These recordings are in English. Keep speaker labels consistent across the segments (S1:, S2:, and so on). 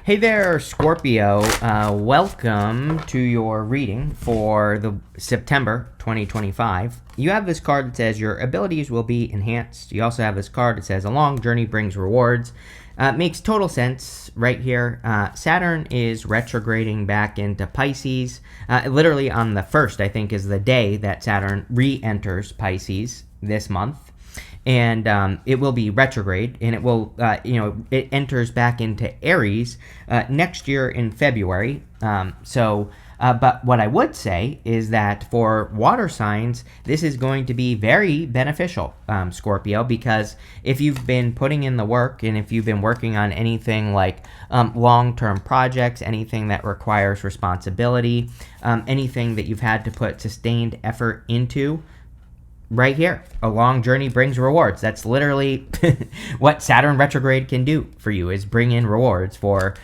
S1: Hey there, Scorpio. Welcome to your reading for the September 2025. You have this card that says your abilities will be enhanced. You also have this card that says a long journey brings rewards. Makes total sense right here. Saturn is retrograding back into Pisces. Literally on the 1st, I think, is the day that Saturn re-enters Pisces this month. And it will be retrograde, and it will, it enters back into Aries next year in February. But what I would say is that for water signs, this is going to be very beneficial, Scorpio, because if you've been putting in the work and if you've been working on anything like long-term projects, anything that requires responsibility, anything that you've had to put sustained effort into, right here, a long journey brings rewards. That's literally what Saturn retrograde can do for you, is bring in rewards for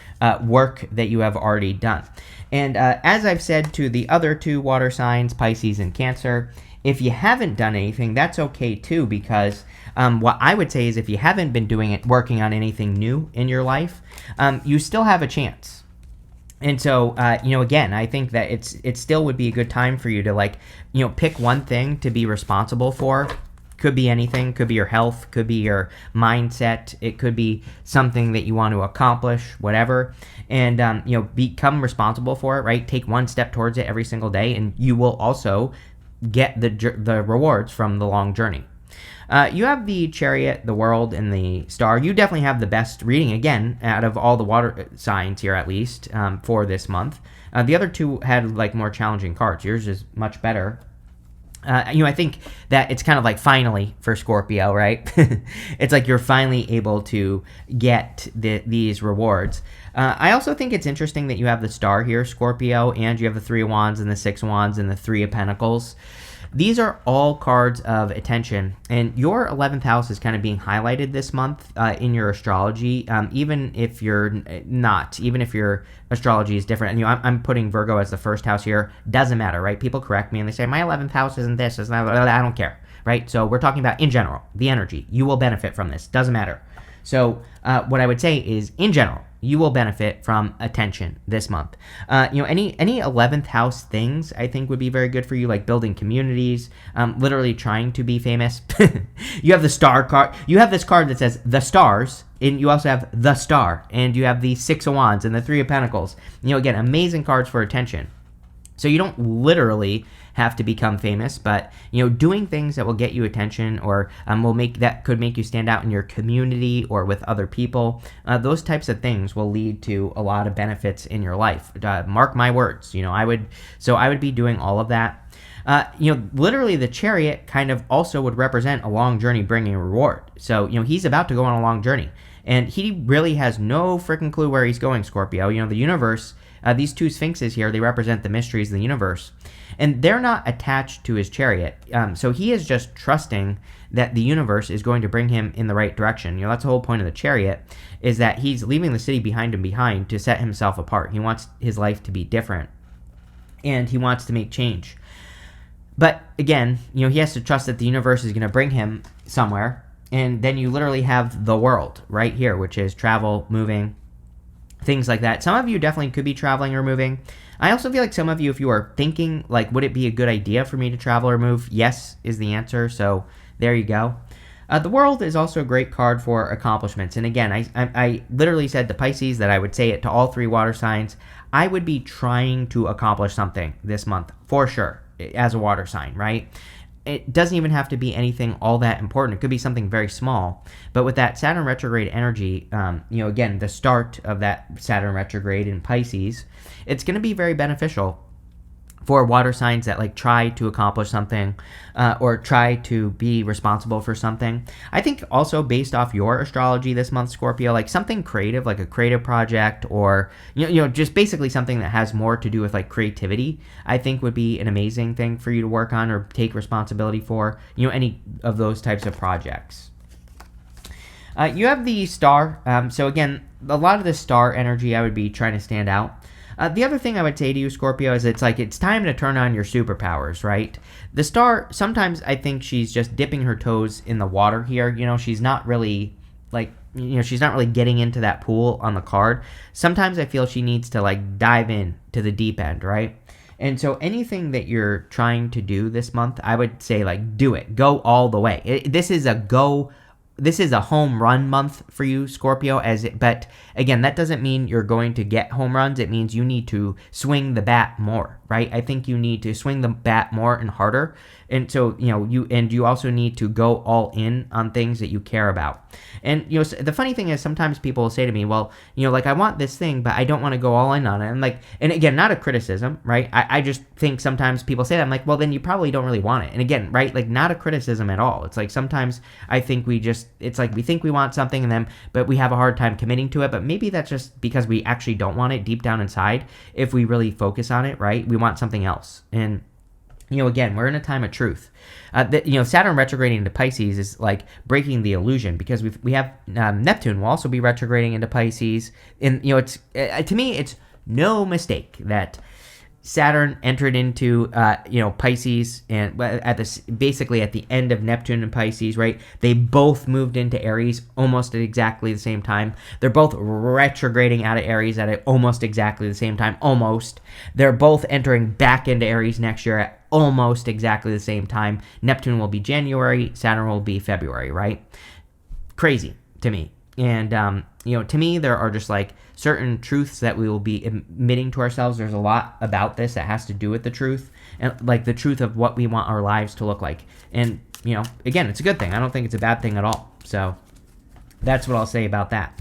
S1: work that you have already done. And as I've said to the other two water signs, Pisces and Cancer, if you haven't done anything, that's okay too, because what I would say is if you haven't been working on anything new in your life, you still have a chance. And so, again, I think that it still would be a good time for you to pick one thing to be responsible for. Could be anything. Could be your health. Could be your mindset. It could be something that you want to accomplish, whatever. And, become responsible for it, right? Take one step towards it every single day, and you will also get the rewards from the long journey. You have the Chariot, the World, and the Star. You definitely have the best reading, again, out of all the water signs here, at least, for this month. The other two had, more challenging cards. Yours is much better. I think that it's kind of finally for Scorpio, right? It's like you're finally able to get these rewards. I also think it's interesting that you have the Star here, Scorpio, and you have the Three of Wands and the Six of Wands and the Three of Pentacles. These are all cards of attention, and your 11th house is kind of being highlighted this month in your astrology, even if your astrology is different. And I'm putting Virgo as the first house here. Doesn't matter, right? People correct me and they say, my 11th house isn't this, isn't that. I don't care, right? So we're talking about, in general, the energy. You will benefit from this. Doesn't matter. So what I would say is, in general, you will benefit from attention this month. Any 11th house things I think would be very good for you, like building communities, literally trying to be famous. You have the Star card. You have this card that says the Stars, and you also have the Star, and you have the Six of Wands and the Three of Pentacles. Again, amazing cards for attention. So you don't literally have to become famous, but doing things that will get you attention or could make you stand out in your community or with other people. Those types of things will lead to a lot of benefits in your life. Mark my words. I would be doing all of that. Literally the Chariot kind of also would represent a long journey bringing a reward. So he's about to go on a long journey, and he really has no freaking clue where he's going, Scorpio. The universe. These two sphinxes here, they represent the mysteries of the universe. And they're not attached to his chariot. So he is just trusting that the universe is going to bring him in the right direction. That's the whole point of the Chariot, is that he's leaving the city behind to set himself apart. He wants his life to be different. And he wants to make change. But again, he has to trust that the universe is going to bring him somewhere. And then you literally have the world right here, which is travel, moving, things like that. Some of you definitely could be traveling or moving. I also feel like some of you, if you are thinking, would it be a good idea for me to travel or move? Yes is the answer, so there you go. The World is also a great card for accomplishments. And again, I literally said to Pisces that I would say it to all three water signs. I would be trying to accomplish something this month, for sure, as a water sign, right? It doesn't even have to be anything all that important. It could be something very small. But with that Saturn retrograde energy, again, the start of that Saturn retrograde in Pisces, it's going to be very beneficial for water signs that try to accomplish something or try to be responsible for something. I think also based off your astrology this month, Scorpio, something creative, like a creative project, or just basically something that has more to do with creativity, I think would be an amazing thing for you to work on or take responsibility for, any of those types of projects. You have the Star. So again, a lot of the Star energy, I would be trying to stand out. The other thing I would say to you, Scorpio, is it's time to turn on your superpowers, right? The Star, sometimes I think she's just dipping her toes in the water here. She's not really she's not really getting into that pool on the card. Sometimes I feel she needs to like dive in to the deep end, right? And so anything that you're trying to do this month, I would say like do it. Go all the way. This is a home run month for you, Scorpio, but again, that doesn't mean you're going to get home runs. It means you need to swing the bat more, right? I think you need to swing the bat more and harder. And so, you also need to go all in on things that you care about. And, the funny thing is sometimes people will say to me, well, like I want this thing, but I don't want to go all in on it. And again, not a criticism, right? I just think sometimes people say that. I'm like, well, then you probably don't really want it. And again, right? Like not a criticism at all. It's like sometimes I think it's like we think we want something but we have a hard time committing to it. But maybe that's just because we actually don't want it deep down inside. If we really focus on it, right? We want something else. And again, we're in a time of truth. Saturn retrograding into Pisces is like breaking the illusion because we have Neptune will also be retrograding into Pisces. And, it's to me, it's no mistake that Saturn entered into, Pisces and basically at the end of Neptune and Pisces, right? They both moved into Aries almost at exactly the same time. They're both retrograding out of Aries at almost exactly the same time. Almost. They're both entering back into Aries next year at almost exactly the same time. Neptune will be January. Saturn will be February, right? Crazy to me. And, to me, there are just like certain truths that we will be admitting to ourselves. There's a lot about this that has to do with the truth and like the truth of what we want our lives to look like. And, again, it's a good thing. I don't think it's a bad thing at all. So that's what I'll say about that.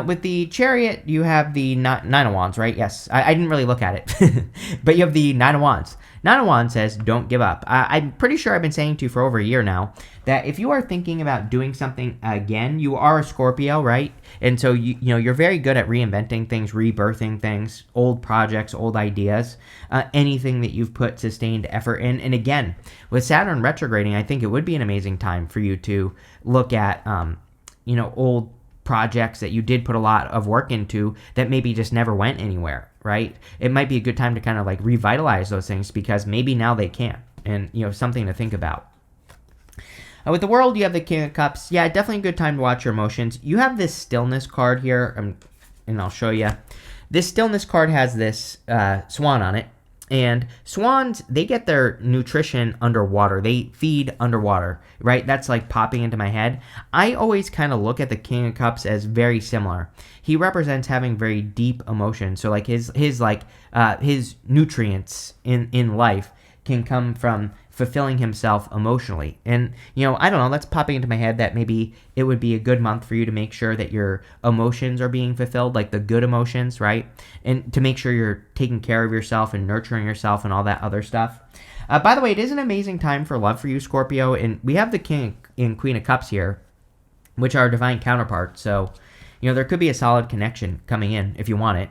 S1: With the Chariot, you have the Nine of Wands, right? Yes. I didn't really look at it. But you have the Nine of Wands. Nine of Wands says, don't give up. I'm pretty sure I've been saying to you for over a year now that if you are thinking about doing something again, you are a Scorpio, right? And so, you're very good at reinventing things, rebirthing things, old projects, old ideas, anything that you've put sustained effort in. And again, with Saturn retrograding, I think it would be an amazing time for you to look at, old projects that you did put a lot of work into that maybe just never went anywhere, right? It might be a good time to kind of like revitalize those things because maybe now they can, and something to think about. With the World, you have the King of Cups. Yeah, definitely a good time to watch your emotions. You have this Stillness card here, and I'll show you. This Stillness card has this swan on it. And swans, they get their nutrition underwater. They feed underwater, right? That's like popping into my head. I always kind of look at the King of Cups as very similar. He represents having very deep emotions. So like his nutrients in life can come from fulfilling himself emotionally. And, I don't know, that's popping into my head that maybe it would be a good month for you to make sure that your emotions are being fulfilled, like the good emotions, right? And to make sure you're taking care of yourself and nurturing yourself and all that other stuff. By the way, it is an amazing time for love for you, Scorpio. And we have the King and Queen of Cups here, which are divine counterparts. So, there could be a solid connection coming in if you want it.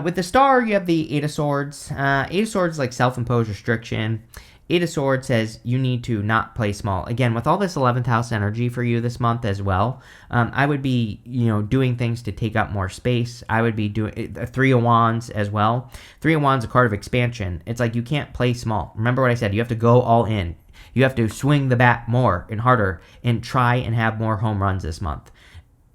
S1: With the Star, you have the Eight of Swords. Eight of Swords is like self-imposed restriction. Eight of Swords says you need to not play small. Again, with all this 11th house energy for you this month as well, I would be, doing things to take up more space. I would be doing Three of Wands as well. Three of Wands is a card of expansion. It's like you can't play small. Remember what I said. You have to go all in. You have to swing the bat more and harder and try and have more home runs this month.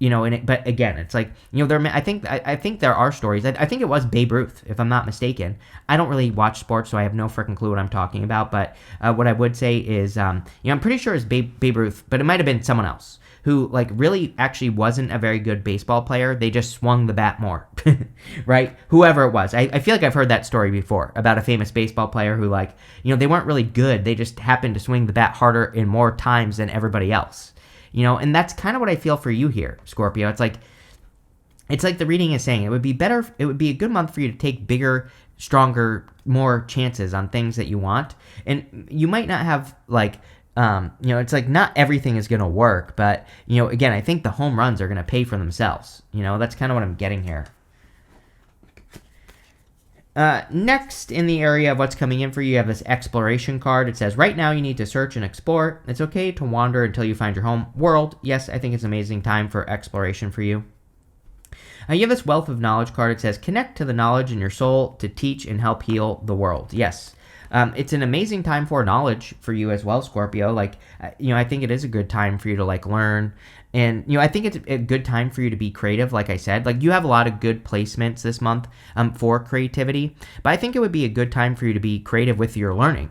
S1: But again, it's like, I think there are stories. I think it was Babe Ruth, if I'm not mistaken. I don't really watch sports, so I have no freaking clue what I'm talking about. But what I would say is, I'm pretty sure it's Babe Ruth, but it might have been someone else who like really actually wasn't a very good baseball player. They just swung the bat more, right? Whoever it was. I feel like I've heard that story before about a famous baseball player who they weren't really good. They just happened to swing the bat harder in more times than everybody else. And that's kind of what I feel for you here, Scorpio. It's like the reading is saying it would be a good month for you to take bigger, stronger, more chances on things that you want. And you might not have it's like not everything is going to work, but, again, I think the home runs are going to pay for themselves. That's kind of what I'm getting here. Next, in the area of what's coming in for you, you have this exploration card. It says, right now you need to search and explore. It's okay to wander until you find your home. World, yes, I think it's an amazing time for exploration for you. You have this wealth of knowledge card. It says, connect to the knowledge in your soul to teach and help heal the world. Yes. It's an amazing time for knowledge for you as well, Scorpio. Like, I think it is a good time for you to like learn. And, I think it's a good time for you to be creative, like I said. Like, you have a lot of good placements this month for creativity. But I think it would be a good time for you to be creative with your learning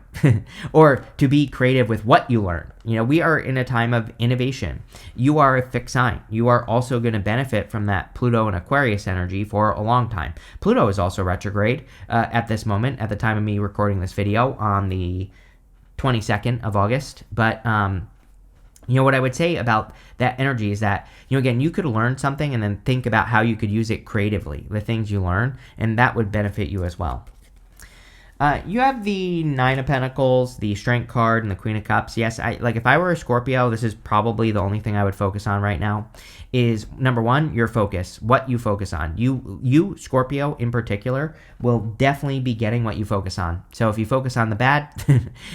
S1: or to be creative with what you learn. We are in a time of innovation. You are a fixed sign. You are also going to benefit from that Pluto and Aquarius energy for a long time. Pluto is also retrograde at this moment, at the time of me recording this video on the 22nd of August. But, what I would say about that energy is that, again, you could learn something and then think about how you could use it creatively, the things you learn, and that would benefit you as well. You have the Nine of Pentacles, the Strength card, and the Queen of Cups. Yes, if I were a Scorpio, this is probably the only thing I would focus on right now. Is number one, your focus, what you focus on. You Scorpio in particular, will definitely be getting what you focus on. So if you focus on the bad,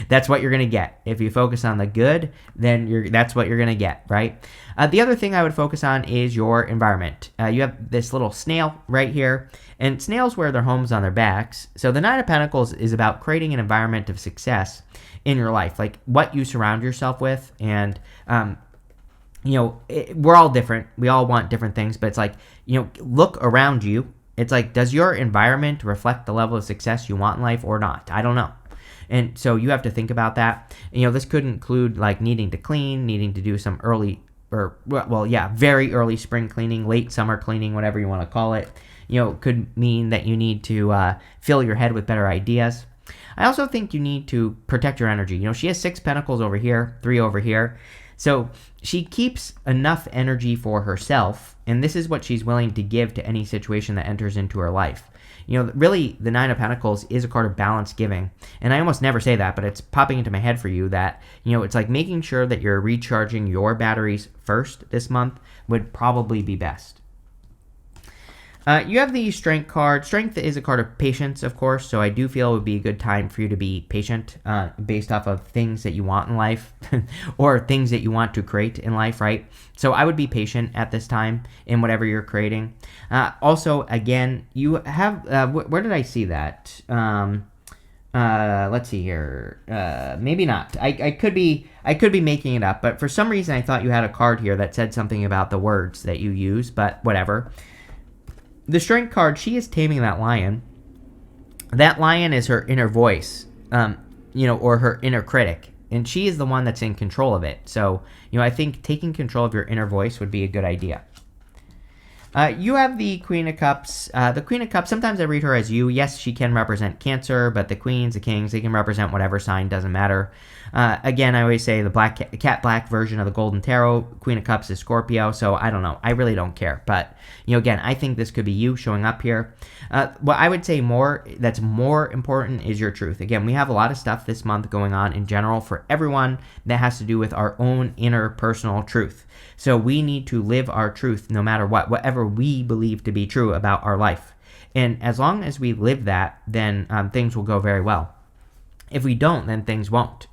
S1: that's what you're going to get. If you focus on the good, then that's what you're going to get, right? The other thing I would focus on is your environment. You have this little snail right here, and snails wear their homes on their backs. So the Nine of Pentacles is about creating an environment of success in your life, like what you surround yourself with. And, we're all different. We all want different things, but it's like, look around you. It's like, does your environment reflect the level of success you want in life or not? I don't know. And so you have to think about that. This could include like needing to clean, needing to do some very early spring cleaning, late summer cleaning, whatever you want to call it. Could mean that you need to fill your head with better ideas. I also think you need to protect your energy. She has 6 pentacles over here, 3 over here. So she keeps enough energy for herself, and this is what she's willing to give to any situation that enters into her life. Really, the Nine of Pentacles is a card of balance giving. And I almost never say that, but it's popping into my head for you that, it's like making sure that you're recharging your batteries first this month would probably be best. You have the Strength card. Strength is a card of patience, of course, so I do feel it would be a good time for you to be patient based off of things that you want in life or things that you want to create in life, right? So I would be patient at this time in whatever you're creating. Also, again, you have, where did I see that? Let's see here. Maybe not. I could be making it up, but for some reason I thought you had a card here that said something about the words that you use, but whatever. The Strength card, she is taming that lion. That lion is her inner voice, or her inner critic. And she is the one that's in control of it. So, I think taking control of your inner voice would be a good idea. You have the Queen of Cups. The Queen of Cups, sometimes I read her as you. Yes, she can represent Cancer, but the Queens, the Kings, they can represent whatever sign, doesn't matter. Again, I always say the cat black version of the Golden Tarot, Queen of Cups is Scorpio, so I don't know. I really don't care. But, again, I think this could be you showing up here. What I would say that's more important is your truth. Again, we have a lot of stuff this month going on in general for everyone that has to do with our own inner personal truth. So we need to live our truth no matter what, whatever we believe to be true about our life. And as long as we live that, then things will go very well. If we don't, then things won't.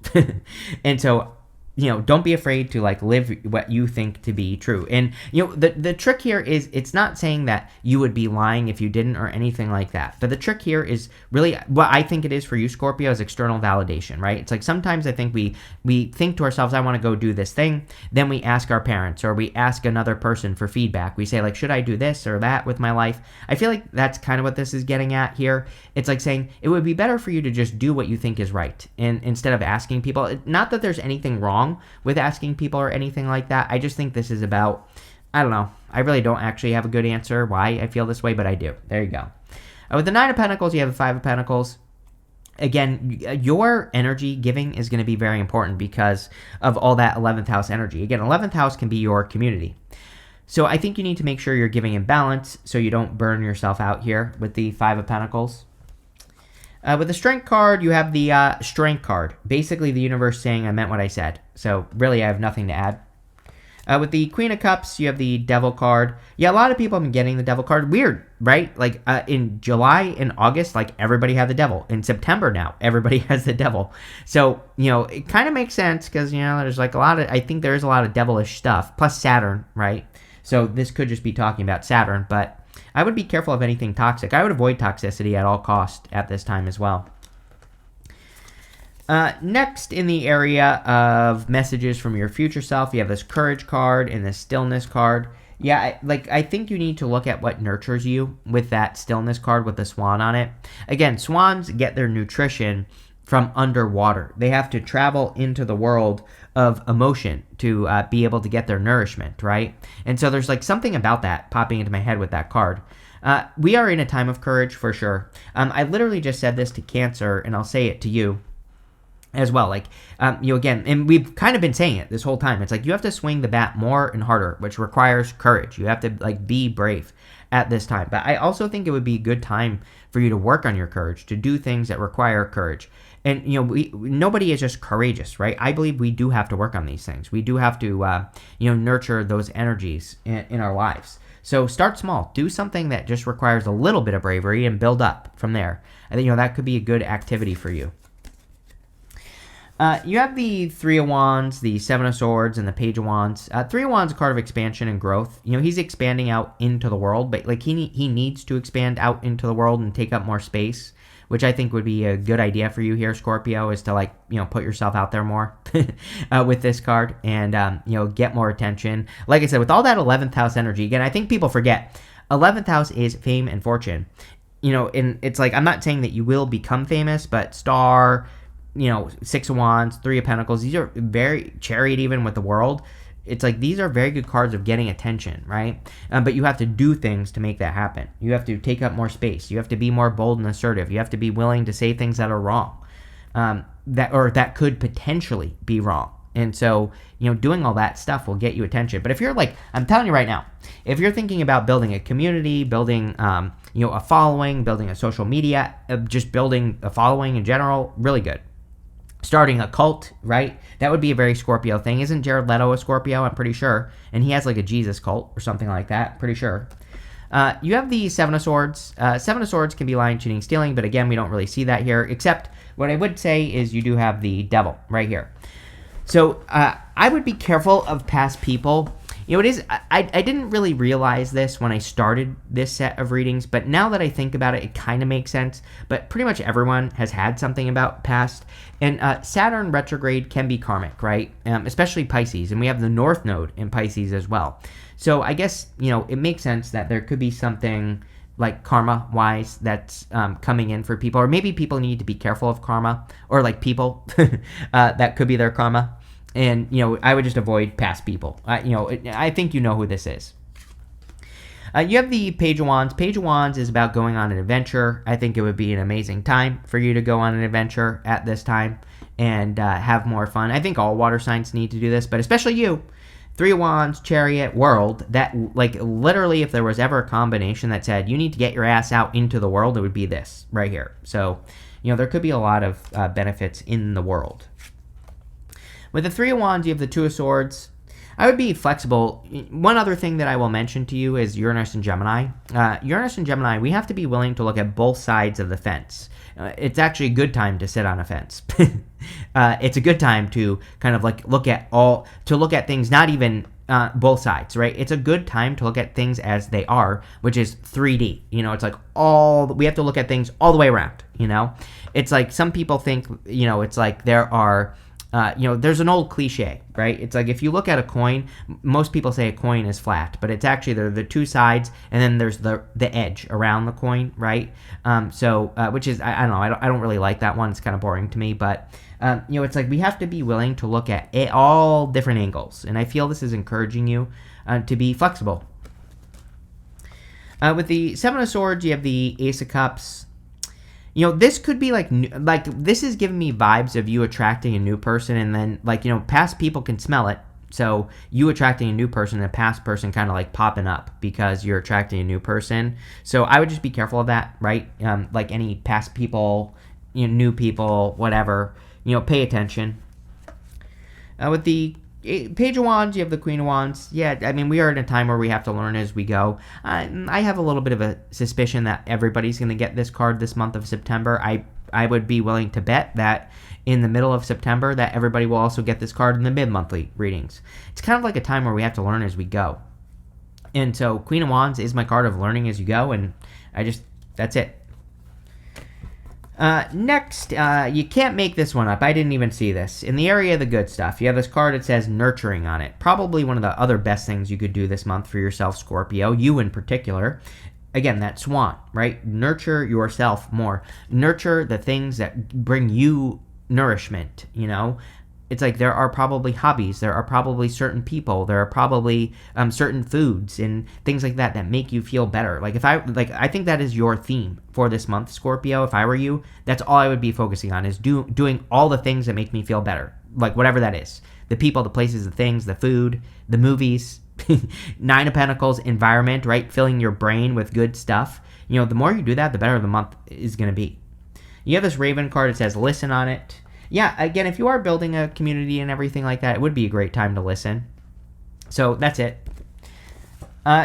S1: And so, don't be afraid to live what you think to be true. And, the trick here is it's not saying that you would be lying if you didn't or anything like that. But the trick here is really what I think it is for you, Scorpio, is external validation, right? It's like sometimes I think we think to ourselves, I want to go do this thing. Then we ask our parents or we ask another person for feedback. We say should I do this or that with my life? I feel like that's kind of what this is getting at here. It's like saying it would be better for you to just do what you think is right. And instead of asking people, not that there's anything wrong with asking people or anything like that. I just think this is about, I don't know. I really don't actually have a good answer why I feel this way, but I do. There you go. With the Nine of Pentacles, you have the Five of Pentacles. Again, your energy giving is going to be very important because of all that 11th house energy. Again, 11th house can be your community. So I think you need to make sure you're giving in balance so you don't burn yourself out here with the Five of Pentacles. With the Strength card, you have the Strength card. Basically, the universe saying I meant what I said. So really, I have nothing to add. With the Queen of Cups, you have the Devil card. Yeah, a lot of people have been getting the Devil card. Weird, right? In July and August, everybody had the Devil. In September now, everybody has the Devil. So, it kind of makes sense because, there's I think there is a lot of devilish stuff. Plus Saturn, right? So this could just be talking about Saturn, but I would be careful of anything toxic. I would avoid toxicity at all costs at this time as well. Next, in the area of messages from your future self, you have this courage card and this stillness card. Yeah, I think you need to look at what nurtures you with that stillness card with the swan on it. Again, swans get their nutrition from underwater. They have to travel into the world of emotion to be able to get their nourishment, right? And so there's like something about that popping into my head with that card. We are in a time of courage for sure. I literally just said this to Cancer, and I'll say it to you as well. Like, again, and we've kind of been saying it this whole time. It's like you have to swing the bat more and harder, which requires courage. You have to like be brave at this time. But I also think it would be a good time for you to work on your courage, to do things that require courage. And, nobody is just courageous, right? I believe we do have to work on these things. We do have to, nurture those energies in our lives. So start small. Do something that just requires a little bit of bravery and build up from there. I think, that could be a good activity for you. You have the Three of Wands, the Seven of Swords, and the Page of Wands. Three of Wands is a card of expansion and growth. He's expanding out into the world, but like he needs to expand out into the world and take up more space, which I think would be a good idea for you here, Scorpio, is to put yourself out there more with this card and, get more attention. Like I said, with all that 11th house energy, again, I think people forget 11th house is fame and fortune. And it's like, I'm not saying that you will become famous, but star, Six of Wands, Three of Pentacles, these are very, Chariot even with the World. It's like these are very good cards of getting attention, right? But you have to do things to make that happen. You have to take up more space. You have to be more bold and assertive. You have to be willing to say things that are wrong, that could potentially be wrong. And so, doing all that stuff will get you attention. But if you're like, I'm telling you right now, if you're thinking about building a community, building, a following, building a social media, just building a following in general, really good. Starting a cult, right? That would be a very Scorpio thing. Isn't Jared Leto a Scorpio? I'm pretty sure. And he has like a Jesus cult or something like that. Pretty sure. You have the Seven of Swords. Seven of Swords can be lying, cheating, stealing, but again, we don't really see that here. Except what I would say is you do have the Devil right here. So I would be careful of past people. It is. I didn't really realize this when I started this set of readings, but now that I think about it, it kind of makes sense. But pretty much everyone has had something about past. And Saturn retrograde can be karmic, right? Especially Pisces. And we have the North Node in Pisces as well. So I guess, it makes sense that there could be something like karma-wise that's coming in for people. Or maybe people need to be careful of karma. Or like people that could be their karma. And, I would just avoid past people. I think you know who this is. You have the Page of Wands. Page of Wands is about going on an adventure. I think it would be an amazing time for you to go on an adventure at this time and have more fun. I think all water signs need to do this, but especially you. Three of Wands, Chariot, World. That, literally, if there was ever a combination that said you need to get your ass out into the world, it would be this right here. So, there could be a lot of benefits in the world. With the Three of Wands, you have the Two of Swords. I would be flexible. One other thing that I will mention to you is Uranus and Gemini. Uranus and Gemini, we have to be willing to look at both sides of the fence. It's actually a good time to sit on a fence. It's a good time to kind of look at things, not even both sides, right? It's a good time to look at things as they are, which is 3D. It's like we have to look at things all the way around, It's like some people think, it's like there are... there's an old cliche, right? It's like if you look at a coin, most people say a coin is flat, but it's actually there are the two sides, and then there's the edge around the coin, right? Which is I don't know, I don't really like that one. It's kind of boring to me, but it's like we have to be willing to look at all different angles, and I feel this is encouraging you to be flexible. With the Seven of Swords, you have the Ace of Cups. This could be like this is giving me vibes of you attracting a new person, and then past people can smell it. So you attracting a new person, and a past person kind of popping up because you're attracting a new person. So I would just be careful of that, right? Like any past people, new people, whatever, pay attention. With the Page of Wands, you have the Queen of Wands. Yeah, I mean, we are in a time where we have to learn as we go. I have a little bit of a suspicion that everybody's going to get this card this month of September. I would be willing to bet that in the middle of September that everybody will also get this card in the mid-monthly readings. It's kind of like a time where we have to learn as we go. And so Queen of Wands is my card of learning as you go, and that's it. Next, you can't make this one up. I didn't even see this. In the area of the good stuff, you have this card that says nurturing on it. Probably one of the other best things you could do this month for yourself, Scorpio, you in particular. Again, that swan, right? Nurture yourself more. Nurture the things that bring you nourishment, you know? It's like there are probably hobbies, there are probably certain people, there are probably certain foods and things like that that make you feel better. I think that is your theme for this month, Scorpio. If I were you, that's all I would be focusing on is doing all the things that make me feel better, like whatever that is. The people, the places, the things, the food, the movies, Nine of Pentacles, environment, right? Filling your brain with good stuff. You know, the more you do that, the better the month is going to be. You have this Raven card that says listen on it. Yeah, again, if you are building a community and everything like that, it would be a great time to listen. So that's it.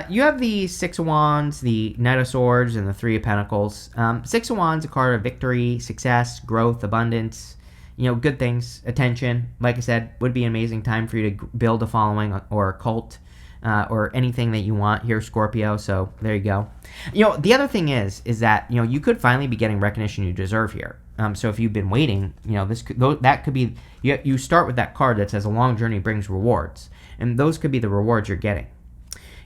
S1: You have the Six of Wands, the Knight of Swords, and the Three of Pentacles. Six of Wands, a card of victory, success, growth, abundance, you know, good things, attention. Like I said, would be an amazing time for you to build a following or a cult or anything that you want here, Scorpio. So there you go. You know, the other thing is that, you know, you could finally be getting recognition you deserve here. So if you've been waiting, you know, that could be, you start with that card that says a long journey brings rewards. And those could be the rewards you're getting.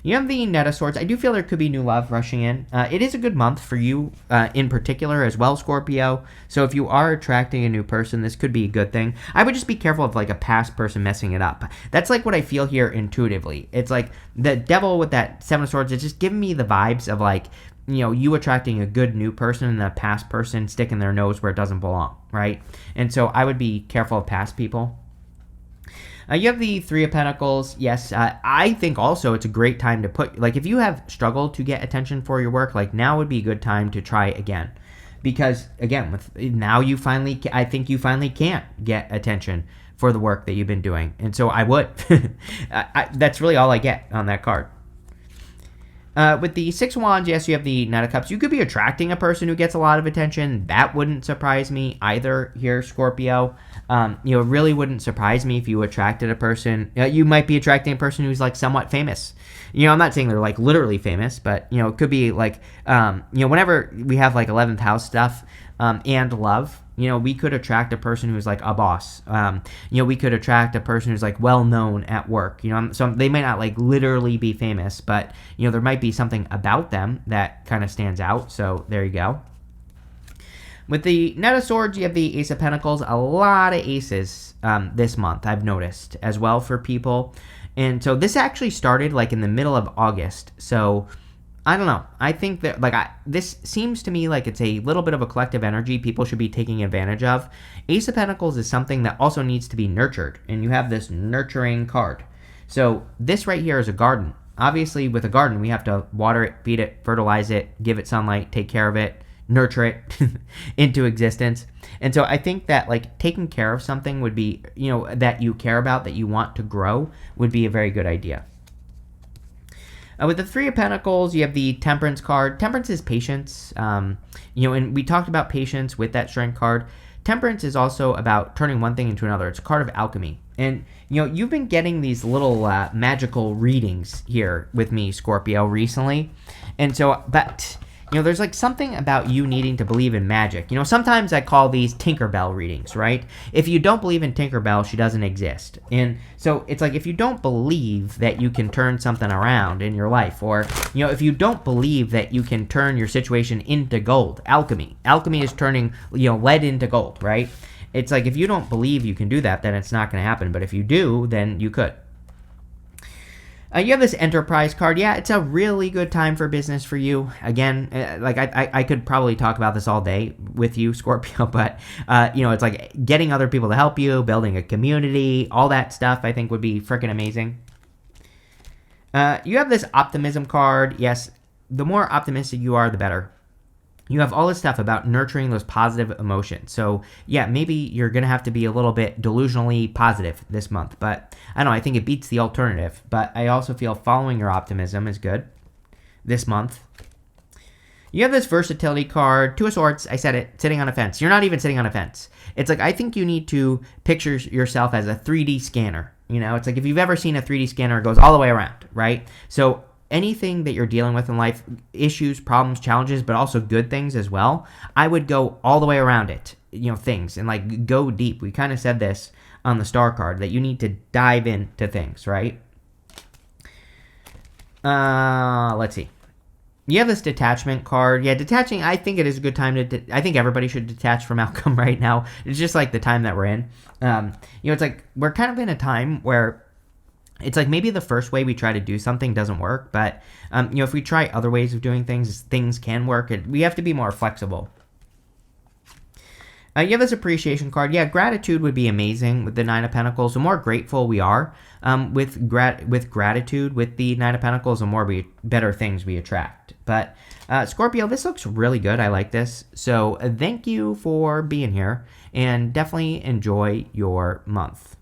S1: You have the Knight of Swords. I do feel there could be new love rushing in. It is a good month for you in particular as well, Scorpio. So if you are attracting a new person, this could be a good thing. I would just be careful of like a past person messing it up. That's like what I feel here intuitively. It's like the devil with that Seven of Swords. It's just giving me the vibes of like, you know, you attracting a good new person and the past person sticking their nose where it doesn't belong, right? And so I would be careful of past people. You have the Three of Pentacles. Yes, I think also it's a great time to put, like if you have struggled to get attention for your work, like now would be a good time to try again. Because again, with now I think you finally can't get attention for the work that you've been doing. And so I would. That's really all I get on that card. With the Six of Wands, yes, you have the Knight of Cups. You could be attracting a person who gets a lot of attention. That wouldn't surprise me either here, Scorpio. You know, it really wouldn't surprise me if you attracted a person. You might be attracting a person who's like somewhat famous. You know, I'm not saying they're like literally famous, but, you know, it could be like, you know, whenever we have like 11th house stuff and love, you know, we could attract a person who's like a boss. You know, we could attract a person who's like well known at work. You know, so they might not like literally be famous, but, you know, there might be something about them that kind of stands out. So there you go. With the Knight of Swords, you have the Ace of Pentacles. A lot of aces this month, I've noticed, as well for people. And so this actually started like in the middle of August. So I don't know. I think that this seems to me like it's a little bit of a collective energy people should be taking advantage of. Ace of Pentacles is something that also needs to be nurtured, and you have this nurturing card. So this right here is a garden. Obviously, with a garden, we have to water it, feed it, fertilize it, give it sunlight, take care of it, nurture it into existence. And so I think that like taking care of something would be, you know, that you care about, that you want to grow, would be a very good idea. With the Three of Pentacles, you have the Temperance card. Temperance is patience. You know, and we talked about patience with that Strength card. Temperance is also about turning one thing into another. It's a card of alchemy. And, you know, you've been getting these little magical readings here with me, Scorpio, recently. And so, but, you know, there's like something about you needing to believe in magic. You know, sometimes I call these Tinkerbell readings, right? If you don't believe in Tinkerbell, she doesn't exist. And so it's like if you don't believe that you can turn something around in your life, or, you know, if you don't believe that you can turn your situation into gold, alchemy. Alchemy is turning, you know, lead into gold, right? It's like if you don't believe you can do that, then it's not going to happen. But if you do, then you could. You have this Enterprise card. Yeah, it's a really good time for business for you. Again, like I could probably talk about this all day with you, Scorpio, but, you know, it's like getting other people to help you, building a community, all that stuff I think would be freaking amazing. You have this Optimism card. Yes, the more optimistic you are, the better. You have all this stuff about nurturing those positive emotions. So, yeah, maybe you're going to have to be a little bit delusionally positive this month. But, I don't know, I think it beats the alternative. But I also feel following your optimism is good this month. You have this Versatility card. Two of Swords, I said it, sitting on a fence. You're not even sitting on a fence. It's like I think you need to picture yourself as a 3D scanner. You know, it's like if you've ever seen a 3D scanner, it goes all the way around, right? So anything that you're dealing with in life, issues, problems, challenges, but also good things as well, I would go all the way around it, things, and like go deep. We kind of said this on the star card, that you need to dive into things, right? Let's see. You have this detachment card. Yeah, detaching, I think it is a good time to, I think everybody should detach from outcome right now. It's just like the time that we're in. It's like, we're kind of in a time where it's like maybe the first way we try to do something doesn't work, but, if we try other ways of doing things, things can work. We have to be more flexible. You have this appreciation card. Yeah, gratitude would be amazing with the Nine of Pentacles. The more grateful we are with gratitude with the Nine of Pentacles, the more better things we attract. But Scorpio, this looks really good. I like this. So thank you for being here, and definitely enjoy your month.